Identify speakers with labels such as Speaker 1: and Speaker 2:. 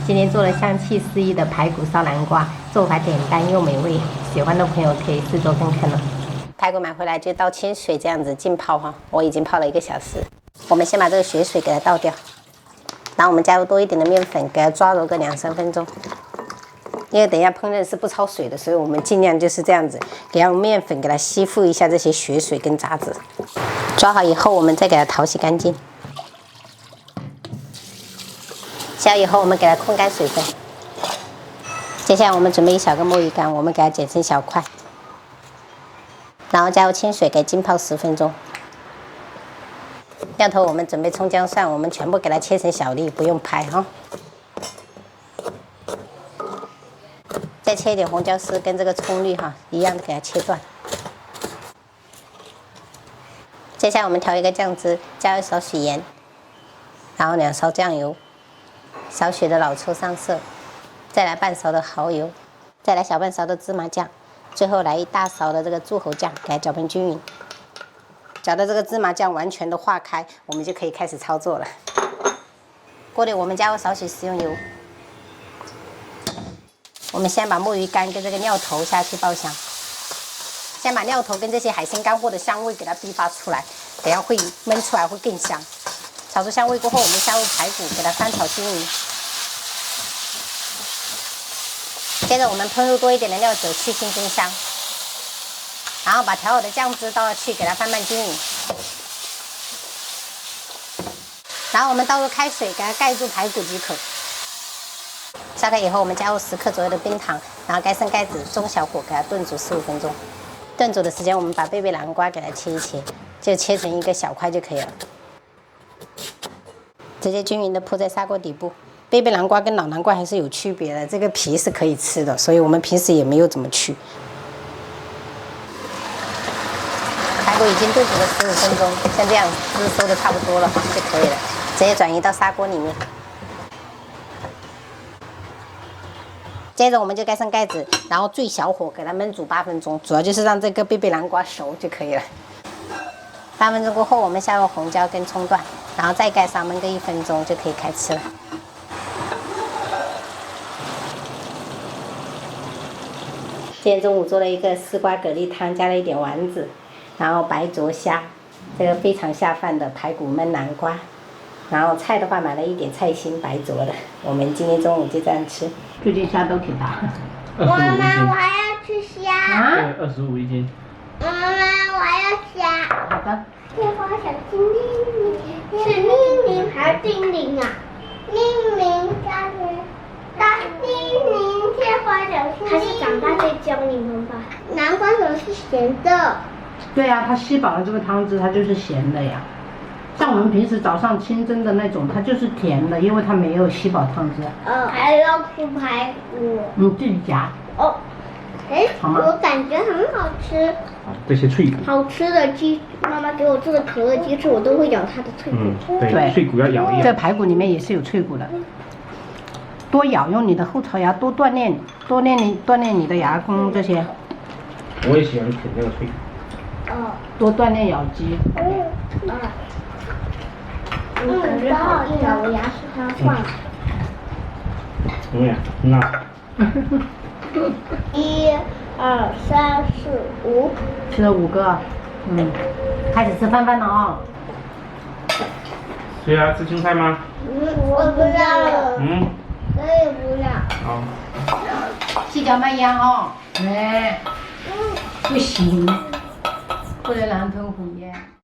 Speaker 1: 今天做了香气四溢的排骨烧南瓜，做法简单又美味，喜欢的朋友可以试做看看了。排骨买回来就倒清水这样子浸泡哈，我已经泡了1个小时。我们先把这个血水给它倒掉，然后我们加入多一点的面粉，给它抓揉个2、3分钟。因为等一下烹饪是不焯水的，所以我们尽量就是这样子，给它用面粉给它吸附一下这些血水跟渣子。抓好以后，我们再给它淘洗干净。洗好以后，我们给它控干水分。接下来我们准备1小个墨鱼干，我们给它剪成小块，然后加入清水给浸泡10分钟。料头我们准备葱姜蒜，我们全部给它切成小粒，不用拍哈。再切一点红椒丝跟这个葱绿哈一样的给它切断。接下来我们调一个酱汁，加入少许盐，然后2勺酱油，少许的老抽上色，再来半勺的蚝油，再来小半勺的芝麻酱，最后来1大勺的这个柱侯酱，给它搅拌均匀。搅到这个芝麻酱完全的化开，我们就可以开始操作了。锅里我们加入少许食用油。我们先把墨鱼干跟这个料头下去爆香，先把料头跟这些海鲜干货的香味给它逼发出来，等下会焖出来会更香。炒出香味过后，我们加入排骨，给它翻炒均匀。接着我们烹入多一点的料酒，去腥增香，然后把调好的酱汁倒下去，给它翻拌均匀。然后我们倒入开水，给它盖住排骨即可。烧开以后，我们加入10克左右的冰糖，然后盖上盖子，中小火给它炖煮15分钟。炖煮的时间，我们把贝贝南瓜给它切一切，就切成1个小块就可以了。直接均匀的铺在砂锅底部。贝贝南瓜跟老南瓜还是有区别的，这个皮是可以吃的，所以我们平时也没有怎么去。排骨已经炖煮了15分钟，像这样汁收的差不多了就可以了，直接转移到砂锅里面。接着我们就盖上盖子，然后最小火给它焖煮8分钟，主要就是让这个贝贝南瓜熟就可以了。8分钟过后，我们下入红椒跟葱段，然后再盖上焖个1分钟就可以开吃了。今天中午做了一个丝瓜蛤蜊汤，加了一点丸子，然后白灼虾，这个非常下饭的排骨焖南瓜。然后菜的话买了一点菜心白灼的，我们今天中午就这样吃。最近虾都挺大。
Speaker 2: 25一斤。
Speaker 3: 妈妈，我还要吃虾。
Speaker 1: 啊
Speaker 2: ？25一斤。
Speaker 3: 妈妈，我还要虾。
Speaker 1: 好的。
Speaker 3: 天花小精灵，是命令还是叮铃啊？命令加是大叮铃，天花小精灵。他是长大再教你们吧。南瓜总是咸的。
Speaker 4: 对呀、它吸饱了这个汤汁，它就是咸的呀。像我们平时早上清蒸的那种，它就是甜的，因为它没有吸饱汤汁。
Speaker 3: 还要吃排骨。
Speaker 4: 你自己夹。
Speaker 3: 哦。哎，
Speaker 4: 好吗？
Speaker 3: 我感觉很好吃。
Speaker 2: 这些脆骨。
Speaker 3: 好吃的鸡，妈妈给我做的可乐鸡翅，我都会咬它的脆骨。
Speaker 4: 对
Speaker 2: 脆骨要咬一咬。
Speaker 4: 这排骨里面也是有脆骨的，多咬，用你的后槽牙多锻炼，锻炼你的牙弓这些。
Speaker 2: 我也喜欢啃这个脆骨。
Speaker 4: 多锻炼咬肌。
Speaker 3: 感觉好硬啊，我牙齿快要断了。
Speaker 2: 怎么样？那。
Speaker 3: 1、2、3、4、5。
Speaker 4: 吃了5个，开始吃饭了啊。
Speaker 2: 谁要吃青菜吗？
Speaker 3: 我不要了。我也不要。
Speaker 2: 好。
Speaker 4: 细嚼慢咽哦。哎。不行，不能狼吞虎咽。